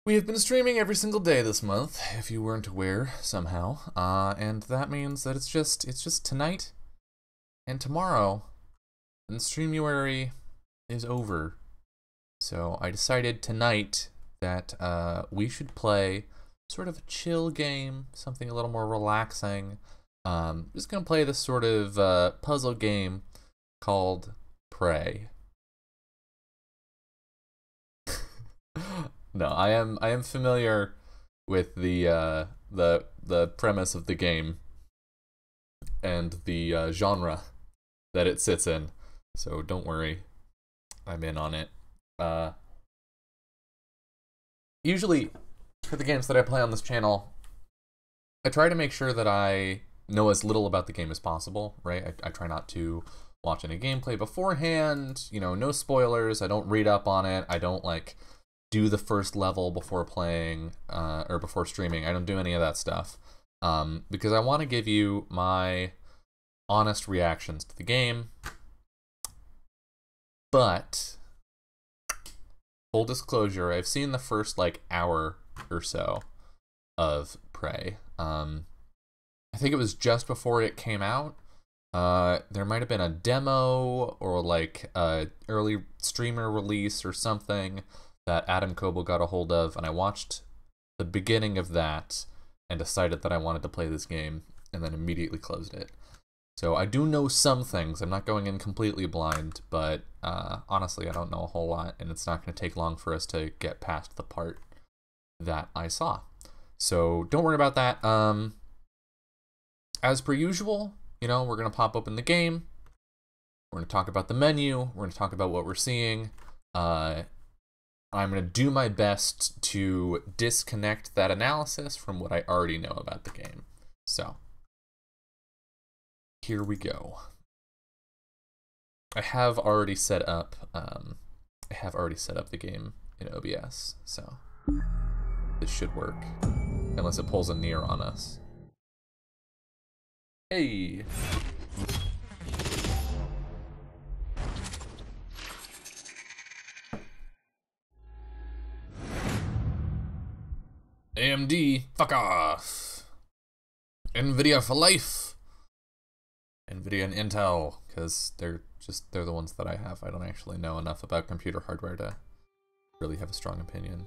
We have been streaming every single day this month, if you weren't aware somehow, and that means that it's just tonight and tomorrow, and Streamuary is over. So I decided tonight that we should play sort of a chill game, something a little more relaxing. Just gonna play this sort of puzzle game called Prey. No, I am familiar with the premise of the game and the genre that it sits in, so don't worry, I'm in on it. Usually, for the games that I play on this channel, I try to make sure that I know as little about the game as possible, right? I try not to watch any gameplay beforehand, you know, no spoilers, I don't read up on it, I don't, like, do the first level before playing, or before streaming. I don't do any of that stuff, because I want to give you my honest reactions to the game. But, full disclosure, I've seen the first, like, hour or so of Prey. I think it was just before it came out. There might have been a demo, or, like, a early streamer release or something that Adam Coble got a hold of, and I watched the beginning of that and decided that I wanted to play this game, and then immediately closed it. So I do know some things. I'm not going in completely blind, but honestly, I don't know a whole lot, and it's not going to take long for us to get past the part that I saw. So don't worry about that. As per usual, you know, we're going to pop open the game. We're going to talk about the menu. We're going to talk about what we're seeing. I'm going to do my best to disconnect that analysis from what I already know about the game. So, here we go. I have already set up the game in OBS, so this should work, unless it pulls a near on us. Hey! AMD, fuck off. Nvidia for life. Nvidia and Intel, because they're the ones that I have. I don't actually know enough about computer hardware to really have a strong opinion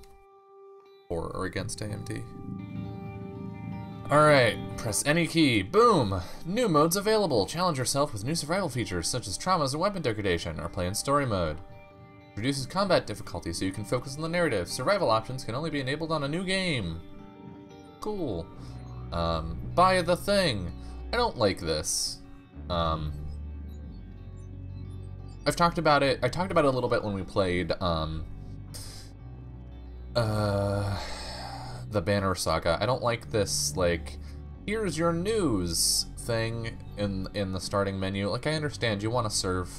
for or against AMD. Alright, press any key. Boom! New modes available. Challenge yourself with new survival features such as traumas and weapon degradation, or play in story mode. Reduces combat difficulty so you can focus on the narrative. Survival options can only be enabled on a new game. Cool. Buy the thing. I don't like this. I've talked about it. I talked about it a little bit when we played the Banner Saga. I don't like this, like, here's your news thing in the starting menu. Like, I understand you want to serve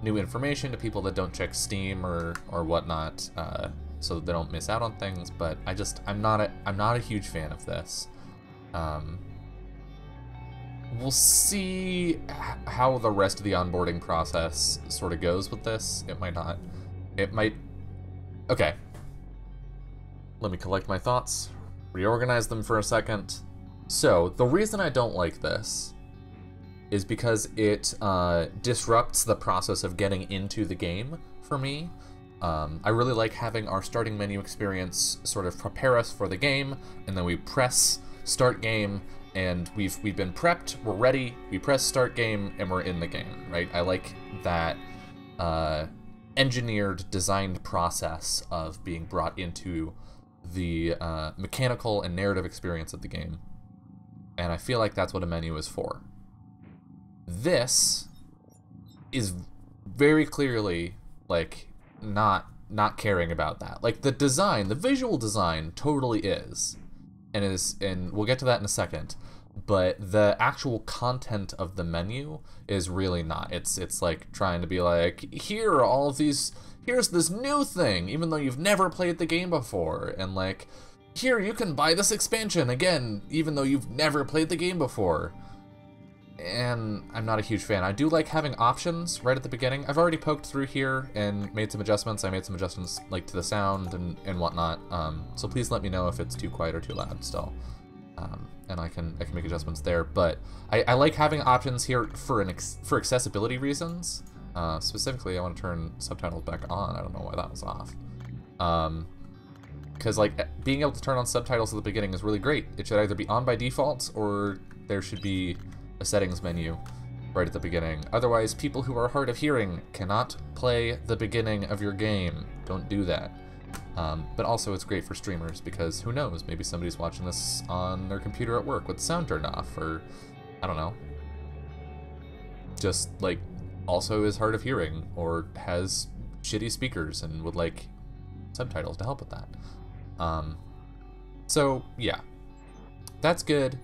new information to people that don't check Steam or whatnot, so that they don't miss out on things. But I'm not a huge fan of this. We'll see how the rest of the onboarding process sort of goes with this. It might not. It might. Okay. Let me collect my thoughts, reorganize them for a second. So the reason I don't like this is because it disrupts the process of getting into the game for me. I really like having our starting menu experience sort of prepare us for the game, and then we press start game, and we've been prepped, we're ready, we press start game, and we're in the game, right? I like that engineered, designed process of being brought into the mechanical and narrative experience of the game. And I feel like that's what a menu is for. This is very clearly, like, not caring about that. Like, the design, the visual design totally is, and we'll get to that in a second, but the actual content of the menu is really not. It's like trying to be like, here are all of these, here's this new thing, even though you've never played the game before, and like, here you can buy this expansion again, even though you've never played the game before. and I'm not a huge fan. I do like having options right at the beginning. I've already poked through here and made some adjustments. I made some adjustments like to the sound and whatnot. So please let me know if it's too quiet or too loud still. And I can make adjustments there. But I like having options here for for accessibility reasons. Specifically, I want to turn subtitles back on. I don't know why that was off. Because like being able to turn on subtitles at the beginning is really great. It should either be on by default or there should be a settings menu right at the beginning. Otherwise, people who are hard of hearing cannot play the beginning of your game. Don't do that. But also it's great for streamers because who knows, maybe somebody's watching this on their computer at work with the sound turned off, or I don't know, just like also is hard of hearing or has shitty speakers and would like subtitles to help with that. So yeah, that's good.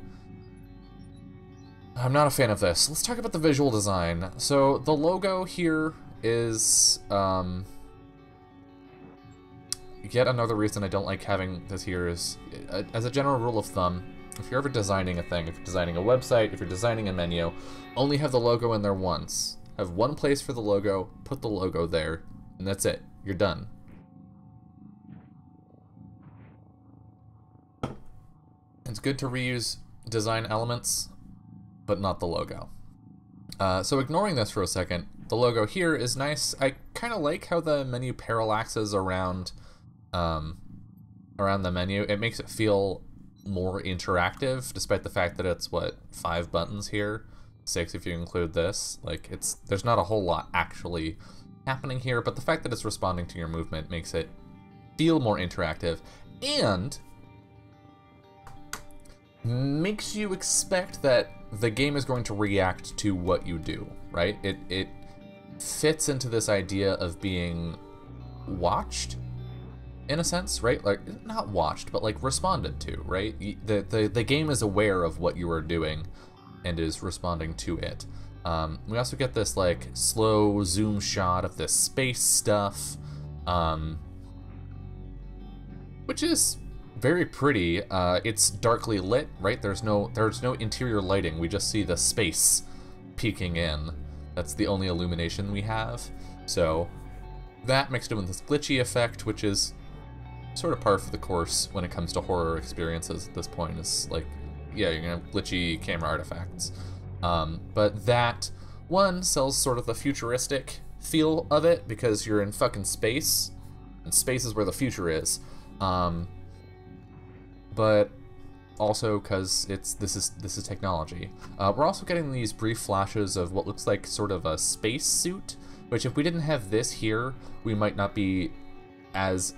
I'm not a fan of this. Let's talk about the visual design. So the logo here is yet another reason I don't like having this here is, as a general rule of thumb, if you're ever designing a thing, if you're designing a website, if you're designing a menu, only have the logo in there once. Have one place for the logo, put the logo there, and that's it. You're done. It's good to reuse design elements, but not the logo. So ignoring this for a second, the logo here is nice. I kind of like how the menu parallaxes around the menu. It makes it feel more interactive, despite the fact that it's, what, 5 buttons here? 6 if you include this. Like, there's not a whole lot actually happening here, but the fact that it's responding to your movement makes it feel more interactive, and makes you expect that the game is going to react to what you do, right? It fits into this idea of being watched, in a sense, right? Like, not watched, but like responded to, right? The game is aware of what you are doing and is responding to it. We also get this like slow zoom shot of this space stuff, which is very pretty. It's darkly lit, right? There's no interior lighting. We just see the space peeking in. That's the only illumination we have. So that mixed in with this glitchy effect, which is sort of par for the course when it comes to horror experiences at this point, is like, yeah, you're gonna have glitchy camera artifacts. But that one sells sort of the futuristic feel of it because you're in fucking space, and space is where the future is. But also because this is technology. We're also getting these brief flashes of what looks like sort of a space suit, which if we didn't have this here, we might not be as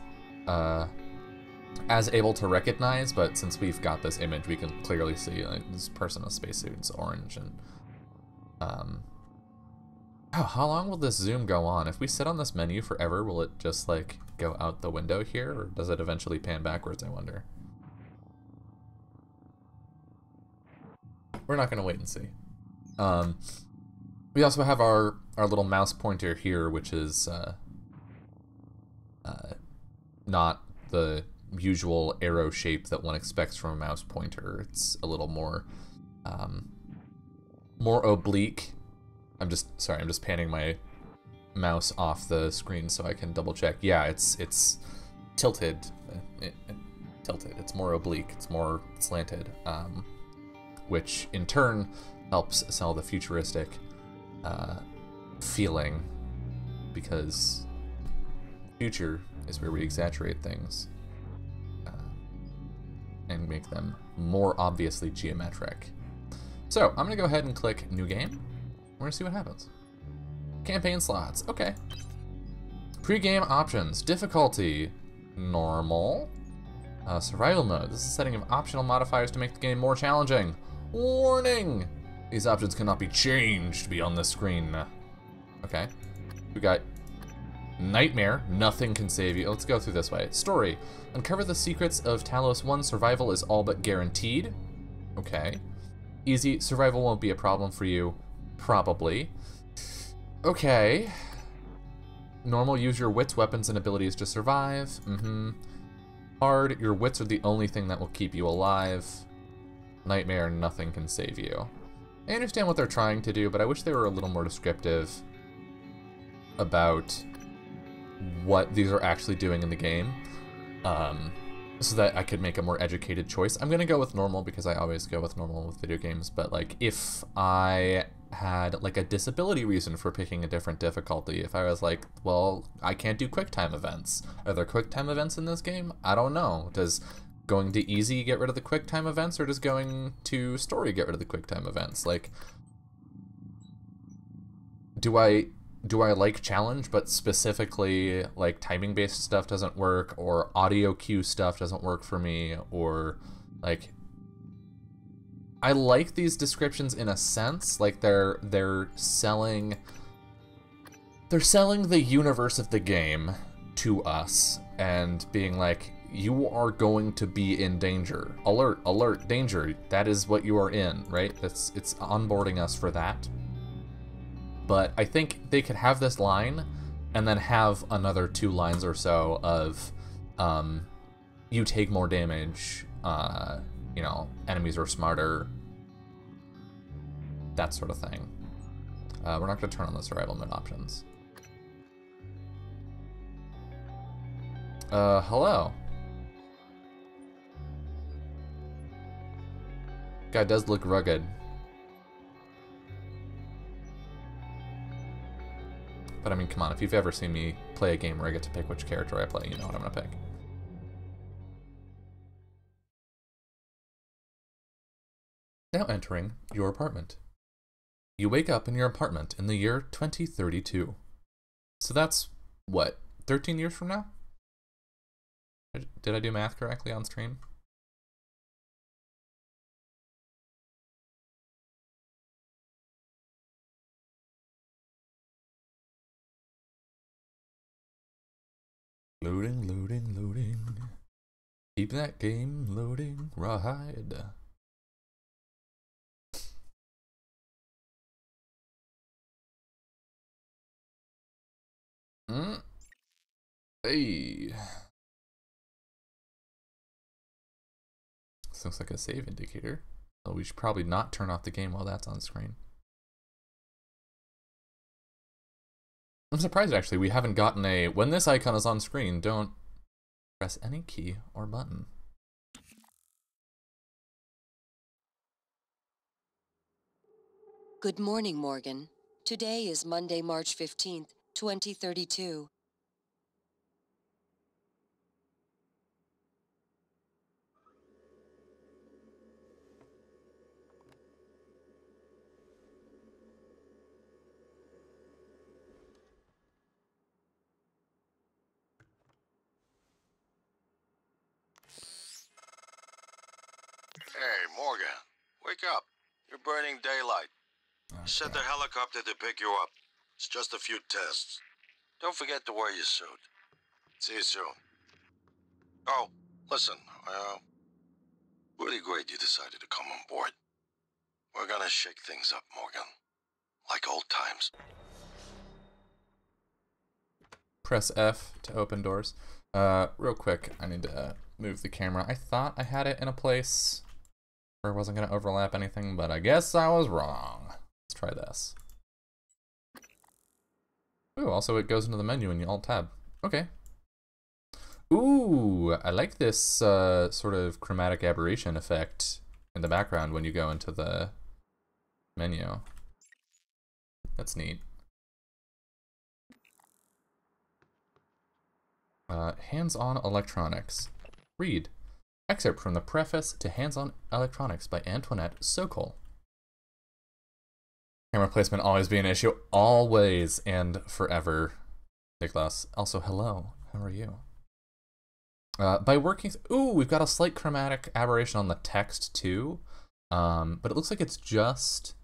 able to recognize, but since we've got this image, we can clearly see like, this person in a spacesuit. It's orange, and oh, how long will this zoom go on? If we sit on this menu forever, will it just like go out the window here, or does it eventually pan backwards, I wonder? We're not gonna wait and see. We also have our little mouse pointer here, which is not the usual arrow shape that one expects from a mouse pointer. It's a little more more oblique. I'm just panning my mouse off the screen so I can double check. Yeah, it's tilted. Tilted. It's more oblique. It's more slanted. Which in turn helps sell the futuristic feeling, because future is where we exaggerate things and make them more obviously geometric. So I'm gonna go ahead and click New Game. We're gonna see what happens. Campaign slots, okay. Pre-game options, difficulty, normal. Survival mode, this is a setting of optional modifiers to make the game more challenging. Warning! These options cannot be changed beyond the screen. Okay. We got Nightmare, nothing can save you. Let's go through this way. Story, uncover the secrets of Talos 1, survival is all but guaranteed. Okay. Easy, survival won't be a problem for you. Probably. Okay. Normal, use your wits, weapons, and abilities to survive. Hard, your wits are the only thing that will keep you alive. Nightmare, nothing can save you. I understand what they're trying to do, but I wish they were a little more descriptive about what these are actually doing in the game, so that I could make a more educated choice. I'm gonna go with normal because I always go with normal with video games, but like if I had like a disability reason for picking a different difficulty, if I was like, well, I can't do QuickTime events. Are there QuickTime events in this game? I don't know. Does going to easy get rid of the QuickTime events, or does going to story get rid of the QuickTime events? Like, do I like challenge, but specifically like timing based stuff doesn't work, or audio cue stuff doesn't work for me, or like I like these descriptions in a sense, like they're selling the universe of the game to us and being like, you are going to be in danger. Alert, alert, danger. That is what you are in, right? It's onboarding us for that. But I think they could have this line and then have another 2 lines or so of you take more damage, you know, enemies are smarter, that sort of thing. We're not going to turn on the survival mode options. Hello. Guy does look rugged. But I mean, come on, if you've ever seen me play a game where I get to pick which character I play, you know what I'm gonna pick. Now entering your apartment. You wake up in your apartment in the year 2032. So that's, what, 13 years from now? Did I do math correctly on stream? Loading, loading, loading. Keep that game loading, rawhide. Hey. This looks like a save indicator. Oh, we should probably not turn off the game while that's on screen. I'm surprised actually we haven't gotten a, when this icon is on screen, don't press any key or button. Good morning, Morgan. Today is Monday, March 15th, 2032. Hey, Morgan. Wake up. You're burning daylight. Okay. Sent the helicopter to pick you up. It's just a few tests. Don't forget to wear your suit. See you soon. Oh, listen, really great you decided to come on board. We're gonna shake things up, Morgan. Like old times. Press F to open doors. Real quick, I need to move the camera. I thought I had it in a place where it wasn't going to overlap anything, but I guess I was wrong. Let's try this. Ooh, also it goes into the menu and you alt-tab. Okay. Ooh, I like this sort of chromatic aberration effect in the background when you go into the menu. That's neat. Hands-on Electronics. Read. Excerpt from the preface to Hands-on Electronics by Antoinette Sokol. Camera placement always be an issue. Always and forever. Nicholas. Also, hello. How are you? By working... Ooh, we've got a slight chromatic aberration on the text, too. But it looks like it's just...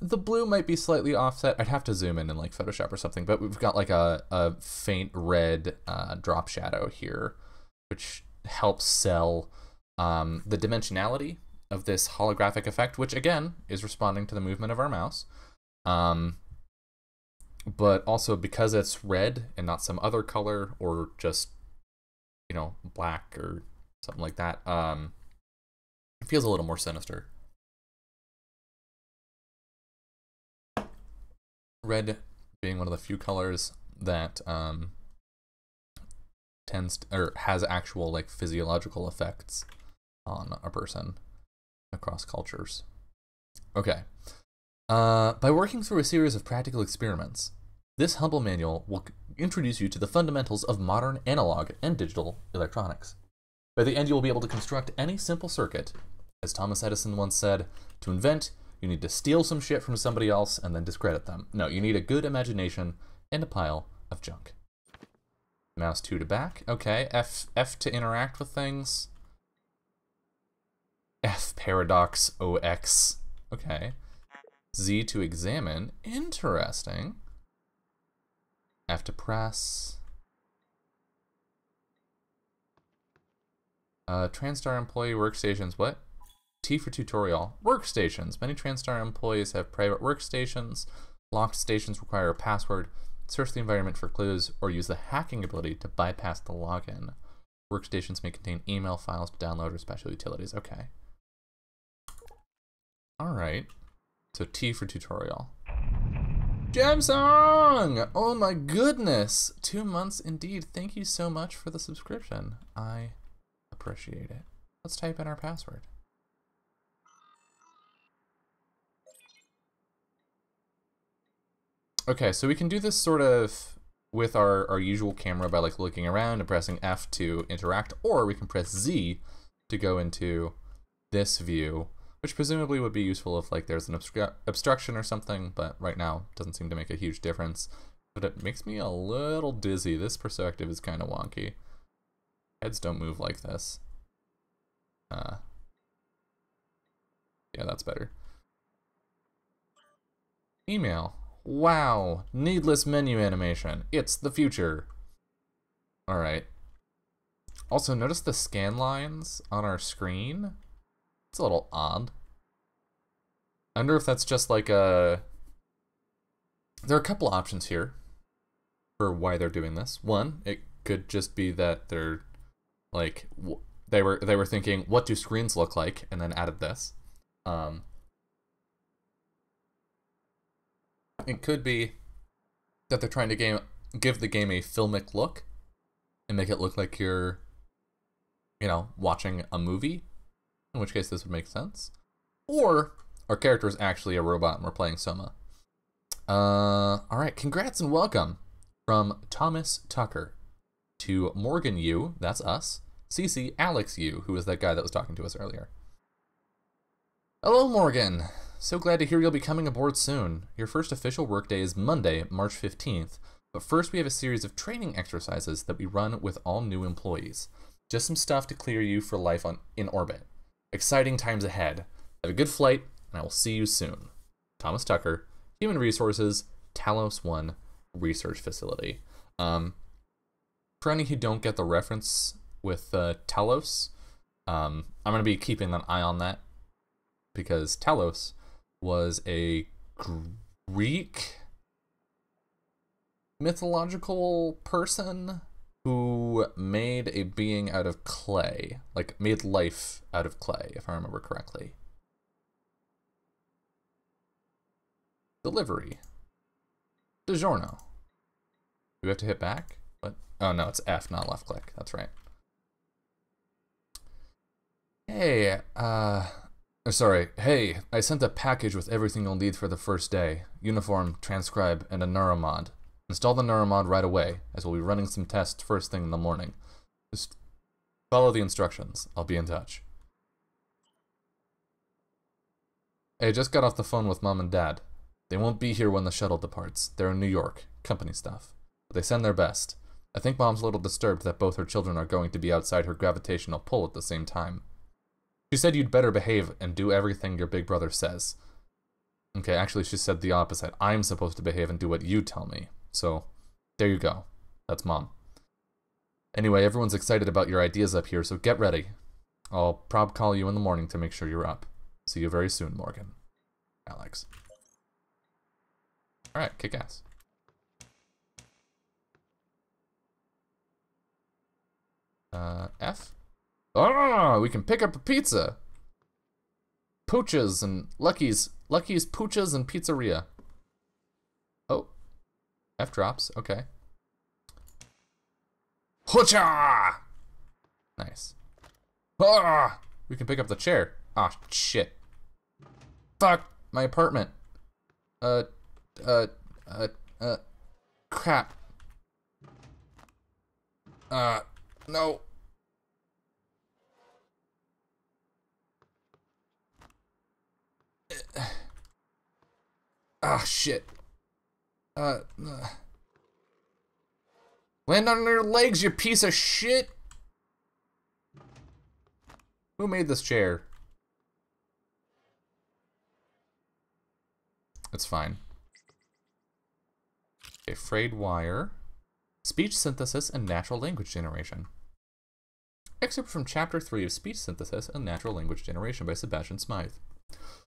the blue might be slightly offset. I'd have to zoom in like Photoshop or something, but we've got like a faint red drop shadow here, which helps sell the dimensionality of this holographic effect, which again is responding to the movement of our mouse. But also because it's red and not some other color or just, you know, black or something like that, it feels a little more sinister. red being one of the few colors that tends to, or has actual like physiological effects on a person across cultures. Okay. By working through a series of practical experiments, this humble manual will introduce you to the fundamentals of modern analog and digital electronics. By the end, you will be able to construct any simple circuit. As Thomas Edison once said, to invent, you need to steal some shit from somebody else and then discredit them. No, you need a good imagination and a pile of junk. Mouse 2 to back. Okay, F to interact with things. F paradox OX. Okay. Z to examine. Interesting. F to press. TranStar employee workstations. What? T for tutorial. Workstations. Many TranStar employees have private workstations. Locked stations require a password. Search the environment for clues or use the hacking ability to bypass the login. Workstations may contain email files to download or special utilities. Okay. Alright. So T for tutorial. Jamsong! Oh my goodness! 2 months indeed. Thank you so much for the subscription. I appreciate it. Let's type in our password. Okay, so we can do this sort of with our usual camera by like looking around and pressing F to interact, or we can press Z to go into this view, which presumably would be useful if like there's an obstruction or something, but right now it doesn't seem to make a huge difference. But it makes me a little dizzy. This perspective is kind of wonky. Heads don't move like this. Yeah, that's better. Email. Wow, needless menu animation. It's the future. Alright. Also, notice the scan lines on our screen. It's a little odd. I wonder if that's just like a... There are a couple options here for why they're doing this. One, it could just be that they're like... They were thinking, what do screens look like? And then added this. It could be that they're trying to give the game a filmic look and make it look like you're, you know, watching a movie, in which case this would make sense. Or our character is actually a robot and we're playing Soma. Alright, congrats and welcome from Thomas Tucker to Morgan Yu, that's us, CC Alex Yu, who was that guy that was talking to us earlier. Hello, Morgan. So glad to hear you'll be coming aboard soon. Your first official workday is Monday, March 15th, but first we have a series of training exercises that we run with all new employees. Just some stuff to clear you for life in orbit. Exciting times ahead. Have a good flight, and I will see you soon. Thomas Tucker, Human Resources, Talos 1 Research Facility. For any who don't get the reference with Talos, I'm going to be keeping an eye on that, because Talos was a Greek mythological person who made a being out of clay, like made life out of clay, if I remember correctly. Delivery. DiGiorno. Do we have to hit back? What? Oh no, it's F, not left click. That's right. Hey, sorry. Hey, I sent a package with everything you'll need for the first day. Uniform, transcribe, and a neuromod. Install the neuromod right away, as we'll be running some tests first thing in the morning. Just follow the instructions. I'll be in touch. Hey, I just got off the phone with Mom and Dad. They won't be here when the shuttle departs. They're in New York. Company stuff. But they send their best. I think Mom's a little disturbed that both her children are going to be outside her gravitational pull at the same time. She said you'd better behave and do everything your big brother says. Okay, actually she said the opposite. I'm supposed to behave and do what you tell me. So, there you go. That's Mom. Anyway, everyone's excited about your ideas up here, so get ready. I'll prob call you in the morning to make sure you're up. See you very soon, Morgan. Alex. Alright, kick ass. F? Oh, we can pick up a pizza. Pooches and Lucky's Pooches and Pizzeria. Oh. F drops, okay. Hoocha! Nice. Ah! We can pick up the chair. Ah, shit. Fuck! My apartment. Crap. No. Ah, shit. Land on your legs, you piece of shit! Who made this chair? It's fine. Okay, frayed wire. Speech synthesis and natural language generation. Excerpt from Chapter 3 of Speech Synthesis and Natural Language Generation by Sebastian Smythe.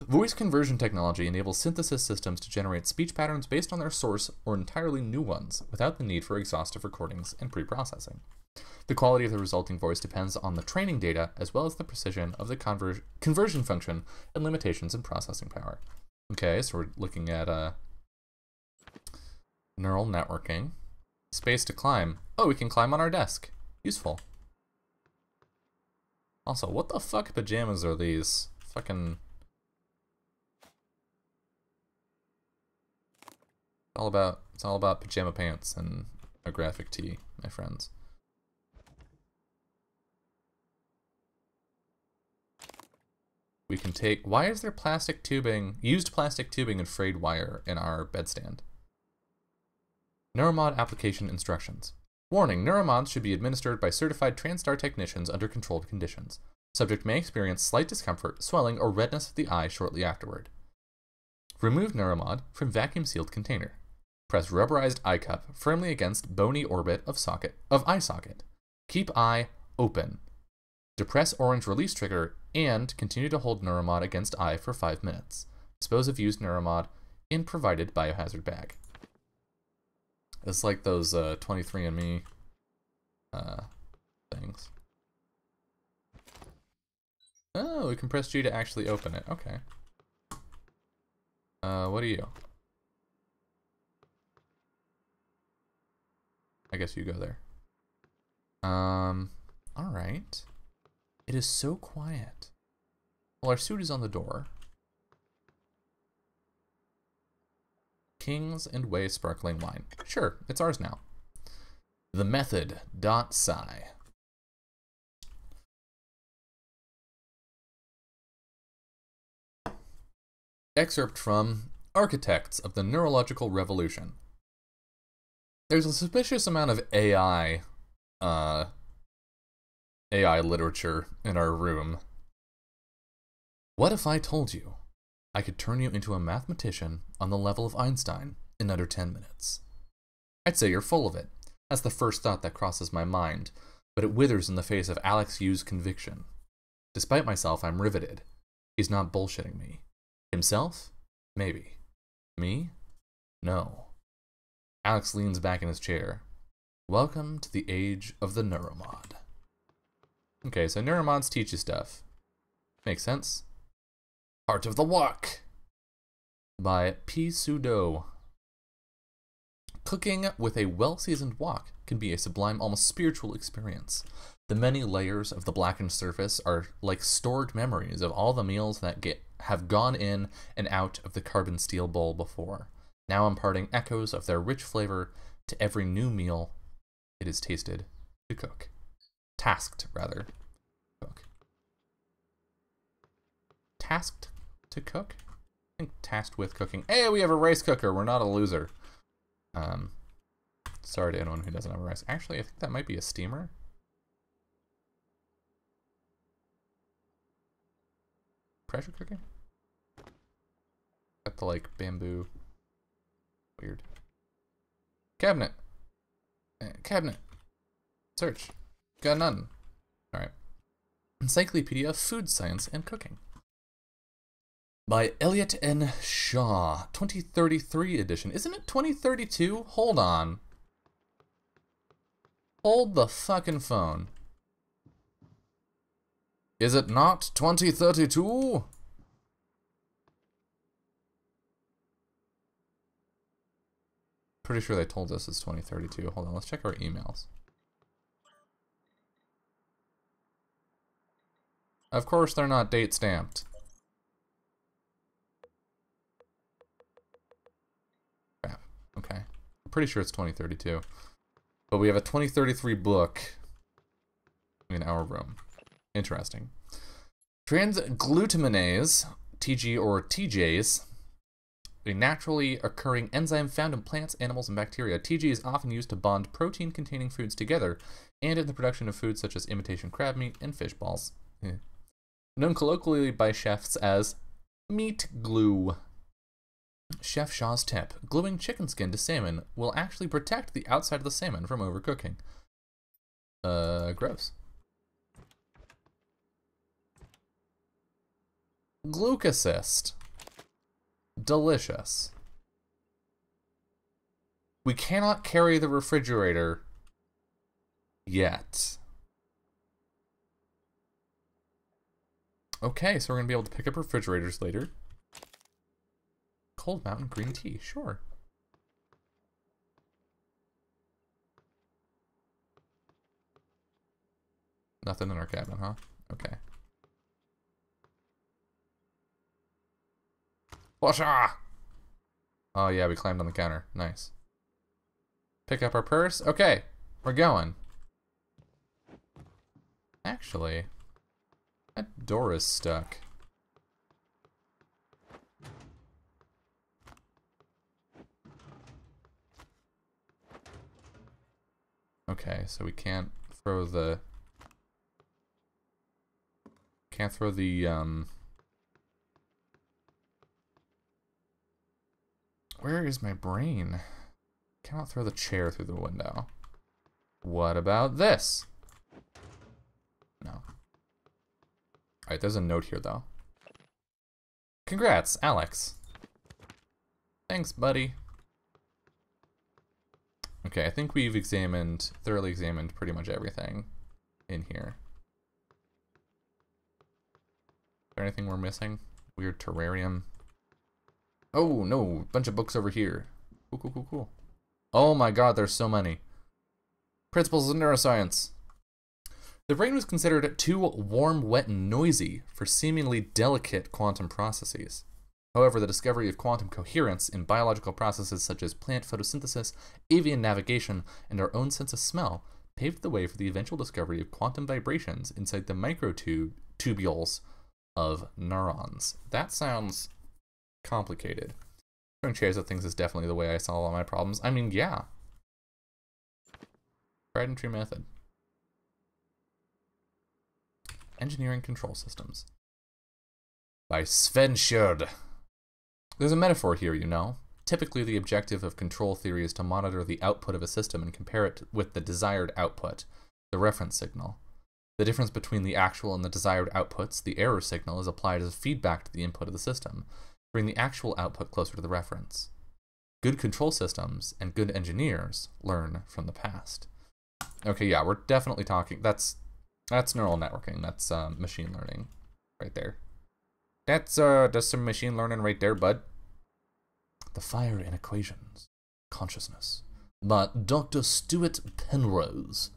Voice conversion technology enables synthesis systems to generate speech patterns based on their source or entirely new ones, without the need for exhaustive recordings and pre-processing. The quality of the resulting voice depends on the training data as well as the precision of the conversion function and limitations in processing power. Okay, so we're looking at neural networking. Space to climb. Oh, we can climb on our desk. Useful. Also, what the fuck pajamas are these? Fucking... It's all about pajama pants and a graphic tee, my friends. We can take... Why is there plastic tubing, used plastic tubing and frayed wire in our bedstand? Neuromod application instructions. Warning, neuromods should be administered by certified TranStar technicians under controlled conditions. Subject may experience slight discomfort, swelling, or redness of the eye shortly afterward. Remove neuromod from vacuum-sealed container. Press rubberized eye cup firmly against bony orbit of eye socket. Keep eye open. Depress orange release trigger and continue to hold neuromod against eye for 5 minutes. Dispose of used neuromod in provided biohazard bag. It's like those 23andMe things. Oh, we can press G to actually open it. Okay. What are you? I guess you go there. Alright. It is so quiet. Well, our suit is on the door. Kings and Way sparkling wine. Sure, it's ours now. The method.psi. Excerpt from Architects of the Neurological Revolution. There's a suspicious amount of AI literature in our room. What if I told you I could turn you into a mathematician on the level of Einstein in under 10 minutes? I'd say you're full of it. That's the first thought that crosses my mind, but it withers in the face of Alex Yu's conviction. Despite myself, I'm riveted. He's not bullshitting me. Himself? Maybe. Me? No. Alex leans back in his chair. Welcome to the age of the neuromod. Okay, so neuromods teach you stuff. Makes sense. Heart of the Wok by P. Pseudo. Cooking with a well-seasoned wok can be a sublime, almost spiritual experience. The many layers of the blackened surface are like stored memories of all the meals that have gone in and out of the carbon steel bowl before, now imparting echoes of their rich flavor to every new meal it is tasted to cook. Tasked, rather. Cook. Tasked to cook? I think tasked with cooking. Hey, we have a rice cooker. We're not a loser. Sorry to anyone who doesn't have a rice. Actually, I think that might be a steamer. Pressure cooking? Got the, like, bamboo. Weird. Cabinet. Cabinet. Search. Got none. Alright. Encyclopedia of Food Science and Cooking. By Elliot N. Shaw. 2033 edition. Isn't it 2032? Hold on. Hold the fucking phone. Is it not 2032? Pretty sure they told us it's 2032. Hold on, let's check our emails. Of course they're not date stamped. Crap. Okay. I'm pretty sure it's 2032. But we have a 2033 book in our room. Interesting. Transglutaminase, TG or TJs, a naturally occurring enzyme found in plants, animals, and bacteria. TG is often used to bond protein-containing foods together and in the production of foods such as imitation crab meat and fish balls. Known colloquially by chefs as meat glue. Chef Shaw's tip. Gluing chicken skin to salmon will actually protect the outside of the salmon from overcooking. Gross. Glucocyst. Delicious. We cannot carry the refrigerator yet. Okay, so we're going to be able to pick up refrigerators later. Cold Mountain green tea, sure. Nothing in our cabinet, huh? Okay. Washa! Oh yeah, we climbed on the counter. Nice. Pick up our purse. Okay, we're going. Actually, that door is stuck. Okay, so we can't throw the... Where is my brain? Cannot throw the chair through the window. What about this? No. Alright, there's a note here, though. Congrats, Alex. Thanks, buddy. Okay, I think we've thoroughly examined pretty much everything in here. Is there anything we're missing? Weird terrarium. Oh, no, bunch of books over here. Cool, cool, cool, cool. Oh my god, there's so many. Principles of Neuroscience. The brain was considered too warm, wet, and noisy for seemingly delicate quantum processes. However, the discovery of quantum coherence in biological processes such as plant photosynthesis, avian navigation, and our own sense of smell paved the way for the eventual discovery of quantum vibrations inside the microtubules of neurons. That sounds complicated. Throwing chairs at things is definitely the way I solve all my problems. I mean, yeah. Tried and true method. Engineering Control Systems. By Sven Schurd. There's a metaphor here, you know. Typically, the objective of control theory is to monitor the output of a system and compare it with the desired output, the reference signal. The difference between the actual and the desired outputs, the error signal, is applied as feedback to the input of the system, bring the actual output closer to the reference. Good control systems and good engineers learn from the past. Okay, yeah, we're definitely talking... That's neural networking. That's machine learning right there. That's some machine learning right there, bud. The Fire in Equations. Consciousness. By Dr. Stuart Penrose.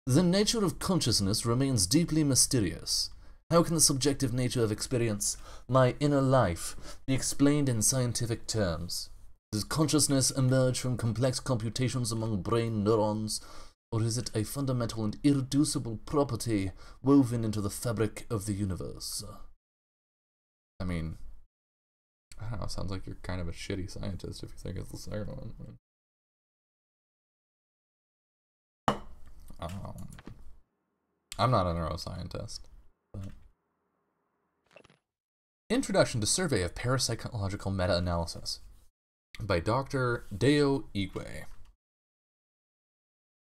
The nature of consciousness remains deeply mysterious. How can the subjective nature of experience, my inner life, be explained in scientific terms? Does consciousness emerge from complex computations among brain neurons, or is it a fundamental and irreducible property woven into the fabric of the universe? I mean, I don't know, sounds like you're kind of a shitty scientist if you think it's the second one. I'm not a neuroscientist. But... Introduction to Survey of Parapsychological Meta-Analysis by Dr. Deo Igwe.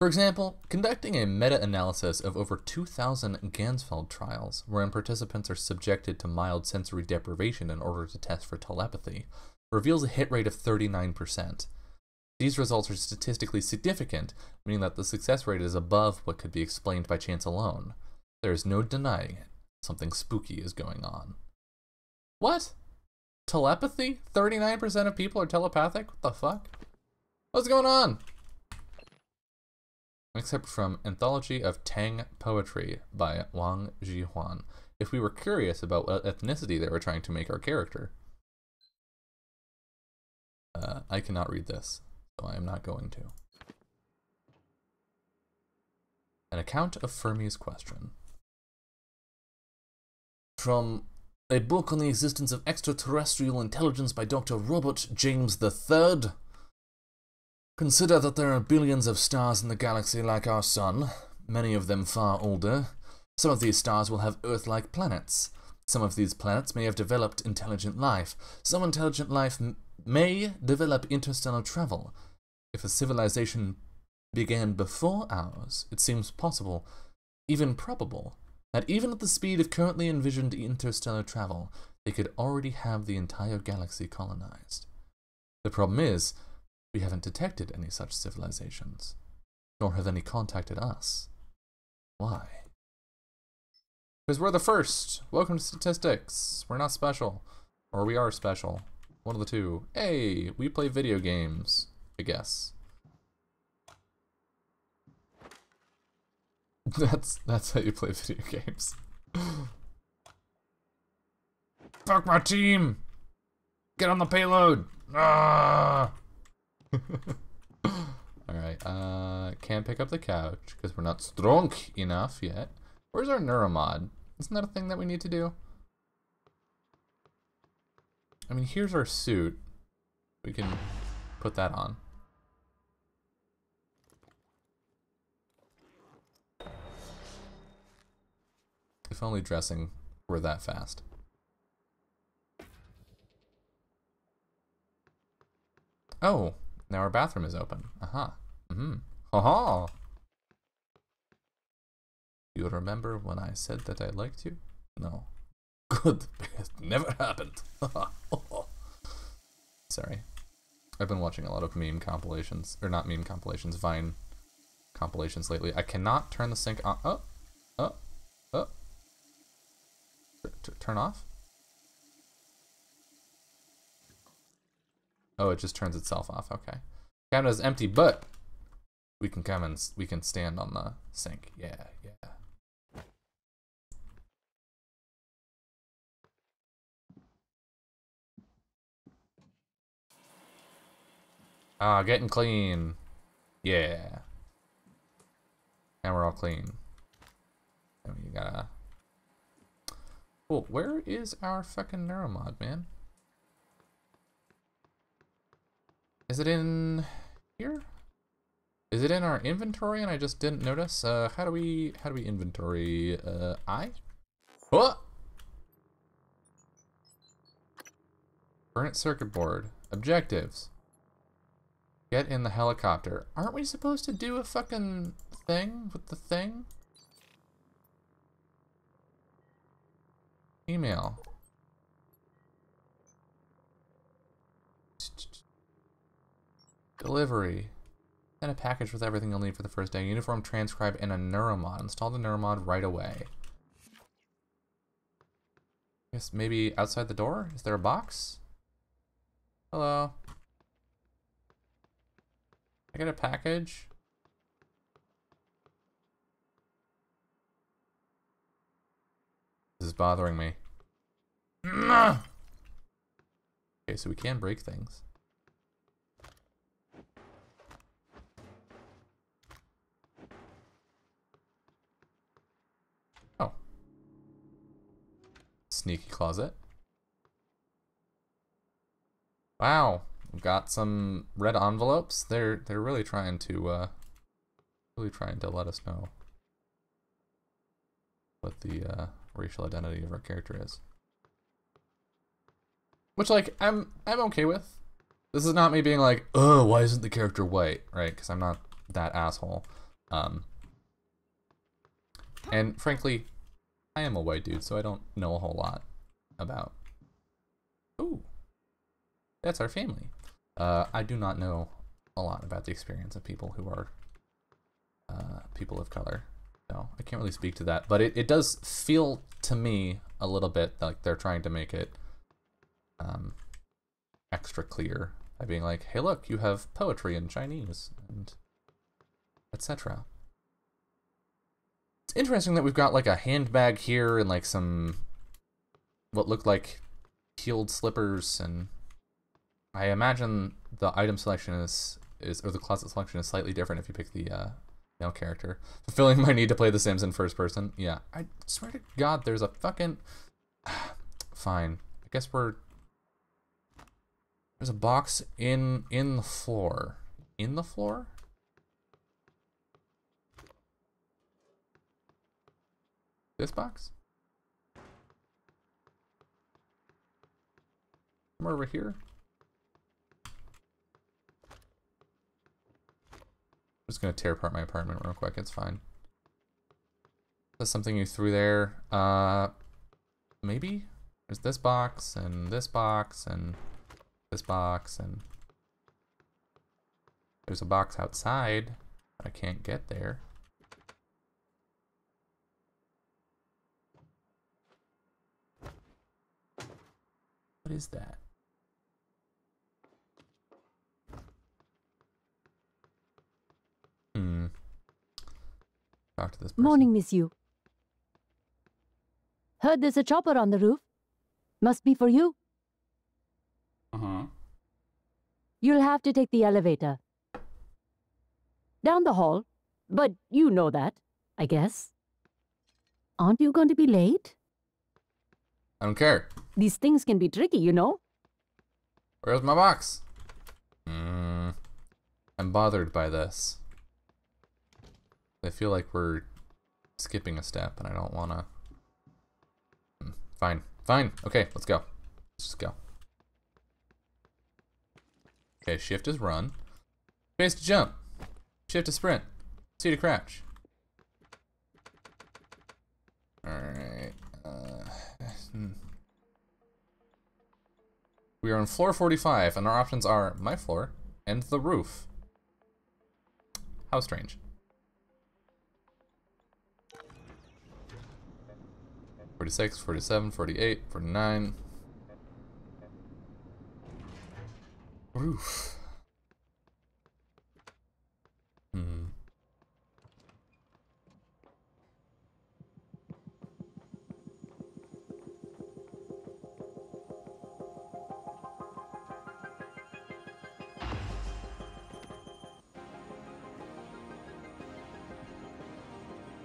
For example, conducting a meta-analysis of over 2,000 Ganzfeld trials, wherein participants are subjected to mild sensory deprivation in order to test for telepathy, reveals a hit rate of 39%. These results are statistically significant, meaning that the success rate is above what could be explained by chance alone. There is no denying it. Something spooky is going on. What? Telepathy? 39% of people are telepathic? What the fuck? What's going on? Except from Anthology of Tang Poetry by Wang Jihuan. If we were curious about what ethnicity they were trying to make our character. I cannot read this, so I am not going to. An account of Fermi's question. From a book on the existence of extraterrestrial intelligence by Dr. Robert James III. Consider that there are billions of stars in the galaxy like our sun, many of them far older. Some of these stars will have Earth-like planets. Some of these planets may have developed intelligent life. Some intelligent life may develop interstellar travel. If a civilization began before ours, it seems possible, even probable, that even at the speed of currently envisioned interstellar travel, they could already have the entire galaxy colonized. The problem is, we haven't detected any such civilizations, nor have any contacted us. Why? Because we're the first. Welcome to statistics. We're not special. Or we are special. One of the two. Hey, we play video games, I guess. That's how you play video games. Fuck my team! Get on the payload! Ah! Alright, can't pick up the couch because we're not strong enough yet. Where's our neuromod? Isn't that a thing that we need to do? I mean, here's our suit. We can put that on. If only dressing were that fast. Oh, now our bathroom is open. Aha. Ha-ha. You remember when I said that I liked you? No. Good. It never happened. Sorry. I've been watching a lot of meme compilations. Or not meme compilations, Vine compilations lately. I cannot turn the sink on. Oh. Turn off? Oh, it just turns itself off. Okay. Cabinet is empty, but we can come and we can stand on the sink. Yeah. Ah, getting clean. Yeah. Now we're all clean. And we gotta. Cool. Where is our fucking neuromod, man? Is it in here? Is it in our inventory and I just didn't notice? How do we inventory? I? What? Current circuit board. Objectives. Get in the helicopter. Aren't we supposed to do a fucking thing with the thing? Email. Delivery. Send a package with everything you'll need for the first day. Uniform, transcribe, and a neuromod. Install the neuromod right away. I guess maybe outside the door? Is there a box? Hello. I get a package? This is bothering me. Okay, so we can break things. Oh. Sneaky closet. Wow. We've got some red envelopes. They're really trying to let us know what the racial identity of our character is. Which, like, I'm okay with. This is not me being like, oh, why isn't the character white, right? Because I'm not that asshole. And frankly, I am a white dude, so I don't know a whole lot about. Ooh, that's our family. I do not know a lot about the experience of people who are people of color. So I can't really speak to that, but it does feel to me a little bit like they're trying to make it extra clear by being like, hey look, you have poetry in Chinese, and etc. It's interesting that we've got like a handbag here and like some what look like heeled slippers, and I imagine the item selection is or the closet selection is slightly different if you pick the male character. Fulfilling my need to play The Sims in first person. Yeah, I swear to God, there's a fucking... Fine. I guess there's a box in the floor. In the floor? This box? Somewhere over here? I'm just gonna tear apart my apartment real quick, it's fine. That's something you threw there. Maybe? There's this box, and this box, and this box, and... There's a box outside, but I can't get there. What is that? Talk to this person. Morning, Miss Yu. Heard there's a chopper on the roof. Must be for you. Uh-huh. You'll have to take the elevator. Down the hall. But you know that, I guess. Aren't you going to be late? I don't care. These things can be tricky, you know. Where's my box? I'm bothered by this. I feel like we're skipping a step, and I don't want to... Fine. Fine. Okay, let's go. Let's just go. Okay, shift is run. Space to jump. Shift to sprint. C to crouch. Alright. We are on floor 45, and our options are my floor and the roof. How strange. 46, 47, 48, 49. Roof.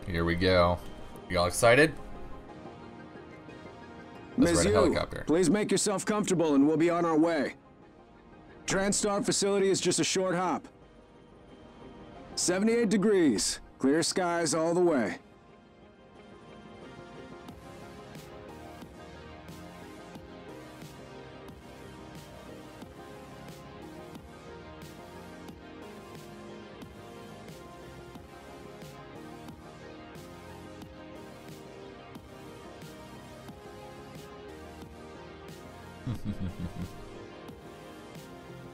Here we go. You all excited? Let's Ms. ride a Yu, helicopter. please make yourself comfortable and we'll be on our way. TranStar facility is just a short hop. 78 degrees. Clear skies all the way.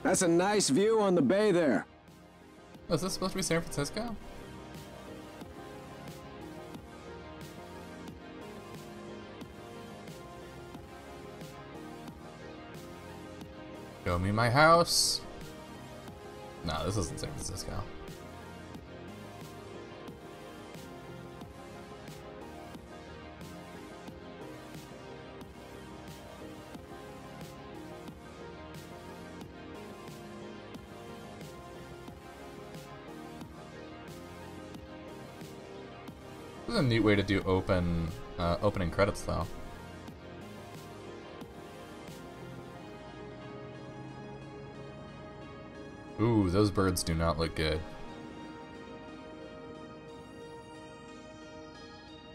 That's a nice view on the bay there. Oh, is this supposed to be San Francisco? Show me my house. No, this isn't San Francisco. This is a neat way to do opening credits, though. Ooh, those birds do not look good.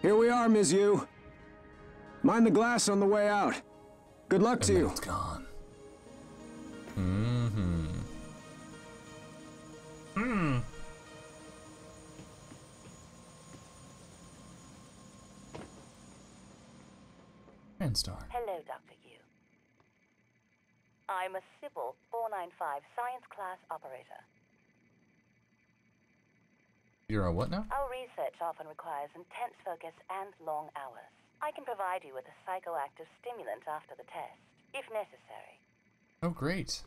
Here we are, Ms. Yu. Mind the glass on the way out. Good luck to And you. then it's gone. TranStar. Hello, Dr. Yu. I'm a Sybil 495 science class operator. You're a what now? Our research often requires intense focus and long hours. I can provide you with a psychoactive stimulant after the test, if necessary. Oh, great.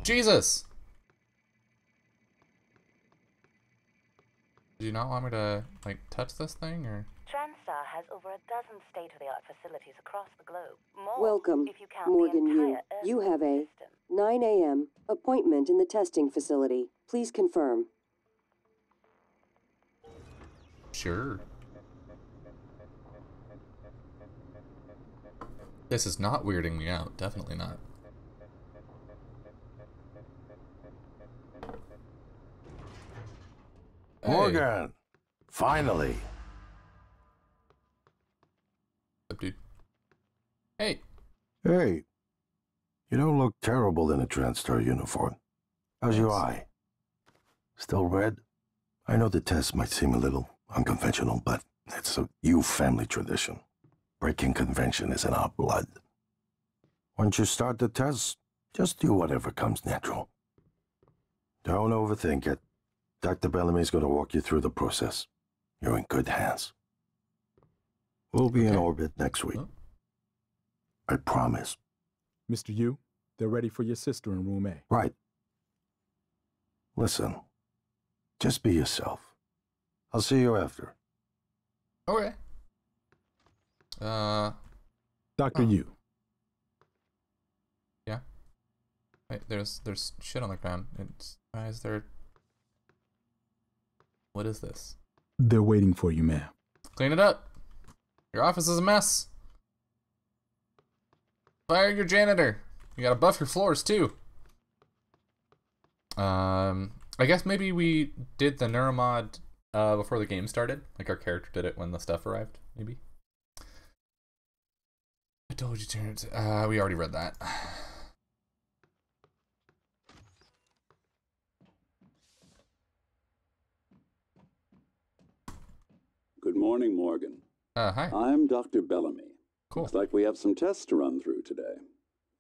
Jesus! Do you not want me to, like, touch this thing, or? TranStar has over a dozen state-of-the-art facilities across the globe. More, Welcome, if you count Morgan the Yu. entire You Earth have a system. 9 a.m. appointment in the testing facility. Please confirm. Sure. This is not weirding me out. Definitely not. Hey. Morgan! Finally! What's up, dude? Hey! Hey, you don't look terrible in a TranStar uniform. How's your Thanks. eye? Still red? I know the test might seem a little unconventional, but it's a Yu family tradition. Breaking convention is in our blood. Once you start the test, just do whatever comes natural. Don't overthink it. Dr. Bellamy's going to walk you through the process. You're in good hands. We'll be in Okay. orbit next week. Huh? I promise. Mr. Yu, they're ready for your sister in room A. Right. Listen, just be yourself. I'll see you after. Okay. Dr. Yu, Yeah. Wait, there's shit on the ground. Why is there? What is this? they're waiting for you, ma'am. Clean it up. Your office is a mess. Fire your janitor. You gotta buff your floors too. I guess maybe we did the neuromod before the game started. Like our character did it when the stuff arrived. Maybe. I told you to. We already read that. Good morning, Morgan. Hi. I'm Dr. Bellamy. Cool. Looks like we have some tests to run through today.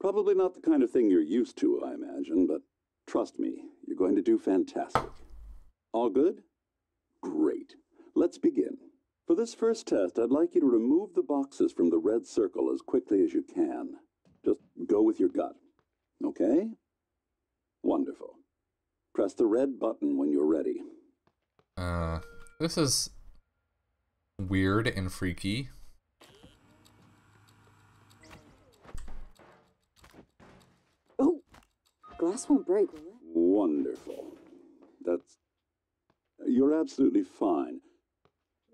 Probably not the kind of thing you're used to, I imagine, but trust me, you're going to do fantastic. All good? Great. Let's begin. For this first test, I'd like you to remove the boxes from the red circle as quickly as you can. Just go with your gut. Okay? Wonderful. Press the red button when you're ready. This is weird and freaky. Oh, glass won't break, will it? Wonderful. You're absolutely fine.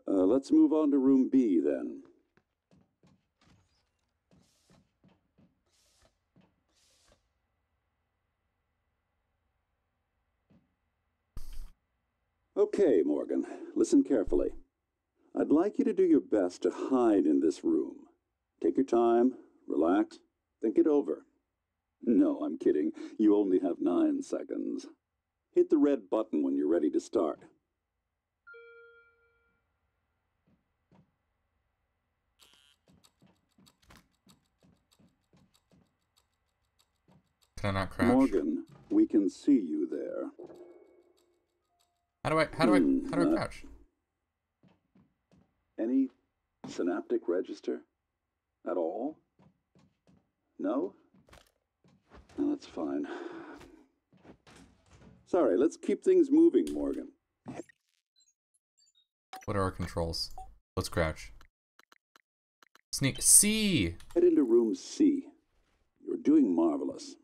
Let's move on to room B then. Okay, Morgan, listen carefully. I'd like you to do your best to hide in this room. Take your time, relax, think it over. No, I'm kidding. You only have 9 seconds. Hit the red button when you're ready to start. Can I not crouch? Morgan, we can see you there. How do I crouch? Any synaptic register? At all? No? No, that's fine. Sorry, let's keep things moving, Morgan. What are our controls? Let's crouch. Sneak. C! Head into room C. You're doing marvelous.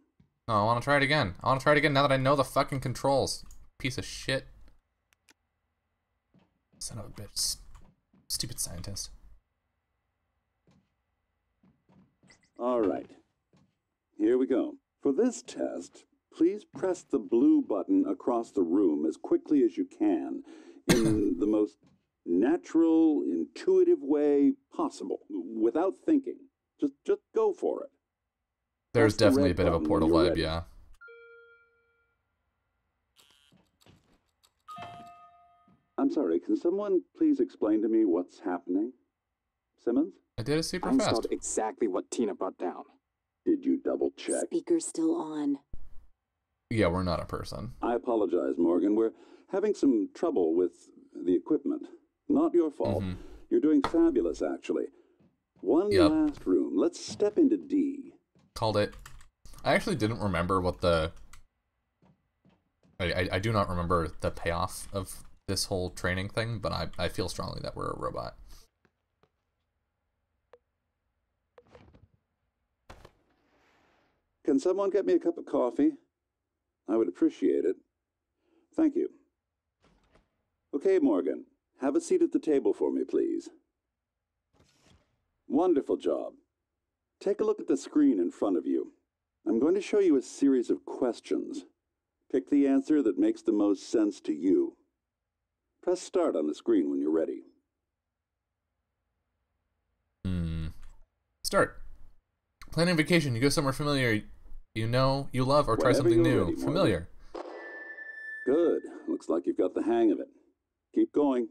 No, I want to try it again. I want to try it again now that I know the fucking controls. Piece of shit. Son of a bitch. Stupid scientist. All right. Here we go. For this test, please press the blue button across the room as quickly as you can in the most natural, intuitive way possible, without thinking. Just go for it. There's Press the definitely a red bit of a button Portal when you're vibe, ready. yeah. I'm sorry, can someone please explain to me what's happening? Simmons? I did it super I fast. installed exactly what Tina brought down. Did you double check? Speaker's still on. Yeah, we're not a person. I apologize, Morgan. We're having some trouble with the equipment. Not your fault. Mhm. You're doing fabulous, actually. One Yep. last room. Let's step into D. Called it. I actually didn't remember what the I do not remember the payoff of this whole training thing, but I feel strongly that we're a robot. Can someone get me a cup of coffee? I would appreciate it. Thank you. Okay, Morgan. Have a seat at the table for me, please. Wonderful job. Take a look at the screen in front of you. I'm going to show you a series of questions. Pick the answer that makes the most sense to you. Press start on the screen when you're ready. Start. Planning a vacation. You go somewhere familiar you know, you love, or try Whenever something you're new. ready, Familiar. Good. Looks like you've got the hang of it. Keep going.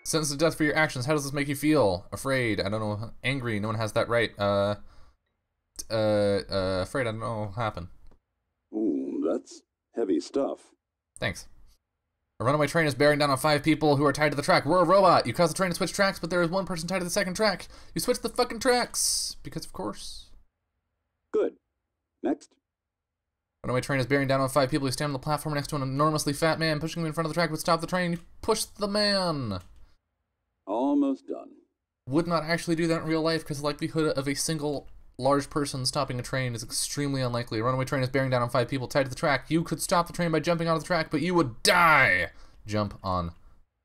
Sentence of death for your actions. How does this make you feel? Afraid. I don't know. Angry. No one has that right. Afraid. I don't know what happened. Ooh, that's heavy stuff. Thanks. A runaway train is bearing down on 5 people who are tied to the track. We're a robot. You cause the train to switch tracks, but there is one person tied to the second track. You switch the fucking tracks. Because of course. Good. Next. Runaway train is bearing down on 5 people who stand on the platform next to an enormously fat man. Pushing him in front of the track would stop the train. You push the man. Almost done. Would not actually do that in real life because the likelihood of a single large person stopping a train is extremely unlikely. A runaway train is bearing down on 5 people tied to the track. You could stop the train by jumping onto the track, but you would die. Jump on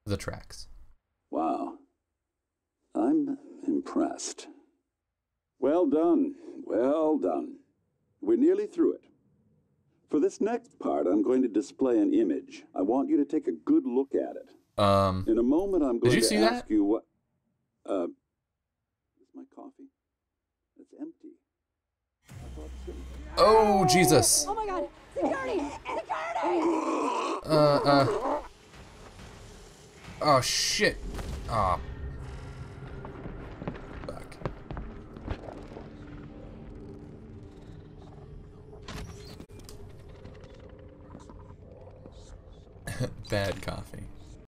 the tracks. Wow. I'm impressed. Well done. Well done. We're nearly through it. For this next part, I'm going to display an image. I want you to take a good look at it. In a moment, I'm going to ask you what... Is my coffee? It's empty. Oh, Jesus. Oh my God! Security! Security! Oh, shit. Oh. Fuck. Bad coffee.